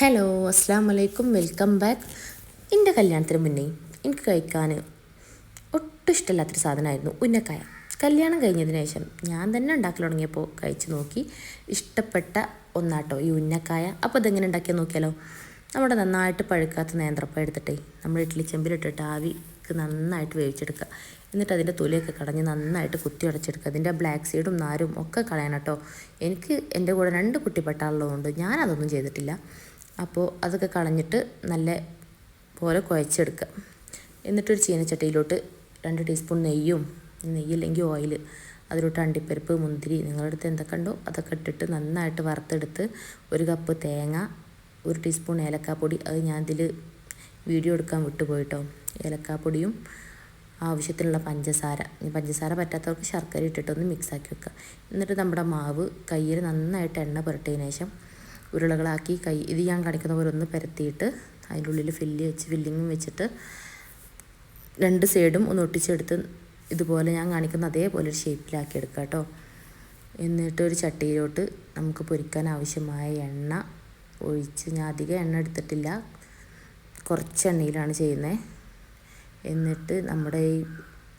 Hello, അസ്സാം വലൈക്കും, welcome back. എൻ്റെ കല്യാണത്തിന് മുന്നേ എനിക്ക് കഴിക്കാൻ ഒട്ടും ഇഷ്ടമില്ലാത്തൊരു സാധനമായിരുന്നു ഉന്നക്കായ. കല്യാണം കഴിഞ്ഞതിന് ശേഷം ഞാൻ തന്നെ ഉണ്ടാക്കി തുടങ്ങിയപ്പോൾ കഴിച്ച് നോക്കി ഇഷ്ടപ്പെട്ട ഒന്നാട്ടോ ഈ ഉന്നക്കായ. അപ്പോൾ ഇതെങ്ങനെ ഉണ്ടാക്കിയാൽ നോക്കിയാലോ. നമ്മുടെ നന്നായിട്ട് പഴുക്കാത്ത നേന്ത്രപ്പം എടുത്തിട്ടേ നമ്മൾ ഇഡ്ഡലി ചെമ്പിലിട്ടിട്ട് ആവിക്ക് നന്നായിട്ട് വേവിച്ചെടുക്കുക. എന്നിട്ട് അതിൻ്റെ തൊലിയൊക്കെ കളഞ്ഞ് നന്നായിട്ട് കുത്തി ഉടച്ചെടുക്കുക. അതിൻ്റെ ബ്ലാക്ക് സീഡും നാരും ഒക്കെ കളയണം കേട്ടോ. എനിക്ക് എൻ്റെ കൂടെ 2 കുട്ടി പെട്ടാളുള്ളതുകൊണ്ട് ഞാനതൊന്നും ചെയ്തിട്ടില്ല. അപ്പോൾ അതൊക്കെ കളഞ്ഞിട്ട് നല്ല പോലെ കുഴച്ചെടുക്കുക. എന്നിട്ടൊരു ചീനച്ചട്ടിയിലോട്ട് 2 ടീസ്പൂൺ നെയ്യില്ലെങ്കിൽ ഓയിൽ, അതിലോട്ട് അണ്ടിപ്പരിപ്പ്, മുന്തിരി, നിങ്ങളുടെ അടുത്ത് എന്തൊക്കെ ഉണ്ടോ അതൊക്കെ ഇട്ടിട്ട് നന്നായിട്ട് വറുത്തെടുത്ത് 1 കപ്പ് തേങ്ങ, 1 ടീസ്പൂൺ ഏലക്കാപ്പൊടി, അത് ഞാൻ ഇതിൽ വീഡിയോ എടുക്കാൻ വിട്ടുപോയിട്ടോ. ഏലക്കാപ്പൊടിയും ആവശ്യത്തിനുള്ള പഞ്ചസാര പറ്റാത്തവർക്ക് ശർക്കര ഇട്ടിട്ടൊന്ന് മിക്സാക്കി വെക്കുക. എന്നിട്ട് നമ്മുടെ മാവ് കയ്യിൽ നന്നായിട്ട് എണ്ണ പുരട്ടിയതിന് ശേഷം ഉരുളകളാക്കി ഇത് ഞാൻ കാണിക്കുന്ന പോലെ ഒന്ന് പരത്തിയിട്ട് അതിൻ്റെ ഉള്ളിൽ ഫില്ലിങ്ങും വെച്ചിട്ട് 2 സൈഡും ഒന്ന് ഒട്ടിച്ചെടുത്ത് ഇതുപോലെ ഞാൻ കാണിക്കുന്ന അതേപോലെ ഒരു ഷേപ്പിലാക്കി എടുക്കുക കേട്ടോ. എന്നിട്ട് ഒരു ചട്ടിയിലോട്ട് നമുക്ക് പൊരിക്കാൻ ആവശ്യമായ എണ്ണ ഒഴിച്ച്, ഞാൻ അധികം എണ്ണ എടുത്തിട്ടില്ല, കുറച്ച് എണ്ണയിലാണ് ചെയ്യുന്നത്. എന്നിട്ട് നമ്മുടെ ഈ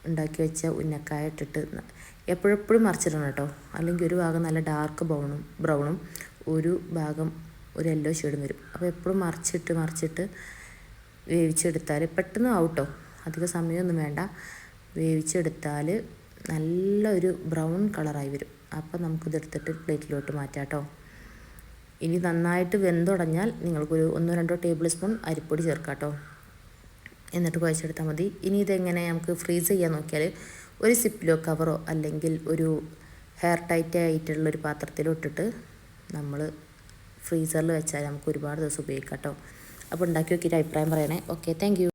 ഉണ്ടാക്കി വെച്ച ഉന്നക്കായ ഇട്ടിട്ട് എപ്പോഴെപ്പോഴും മറിച്ചിടണം കേട്ടോ, അല്ലെങ്കിൽ ഒരു ഭാഗം നല്ല ഡാർക്ക് ബ്രൗണും ഒരു ഭാഗം ഒരു യെല്ലോ ഷെയ്ഡും വരും. അപ്പോൾ എപ്പോഴും മറിച്ചിട്ട് വേവിച്ചെടുത്താൽ പെട്ടെന്ന് ആവട്ടോ, അധിക സമയമൊന്നും വേണ്ട. വേവിച്ചെടുത്താൽ നല്ലൊരു ബ്രൗൺ കളറായി വരും. അപ്പോൾ നമുക്കിതെടുത്തിട്ട് പ്ലേറ്റിലോട്ട് മാറ്റാം കേട്ടോ. ഇനി നന്നായിട്ട് വെന്തുടഞ്ഞാൽ നിങ്ങൾക്കൊരു 1-2 ടേബിൾ സ്പൂൺ അരിപ്പൊടി ചേർക്കാം കേട്ടോ. എന്നിട്ട് കുഴച്ചെടുത്താൽ മതി. ഇനി ഇതെങ്ങനെ നമുക്ക് ഫ്രീസ് ചെയ്യാൻ നോക്കിയാൽ ഒരു സിപ്ലോ കവറോ അല്ലെങ്കിൽ ഒരു ഹെയർ ടൈറ്റ് ആയിട്ടുള്ളൊരു പാത്രത്തിലോ ഇട്ടിട്ട് നമ്മൾ ഫ്രീസറിൽ വെച്ചാൽ നമുക്ക് ഒരുപാട് ദിവസം ഉപയോഗിക്കാം കേട്ടോ. അപ്പോൾ ഉണ്ടാക്കി നോക്കിയിട്ട് അഭിപ്രായം പറയണേ. Okay, thank you.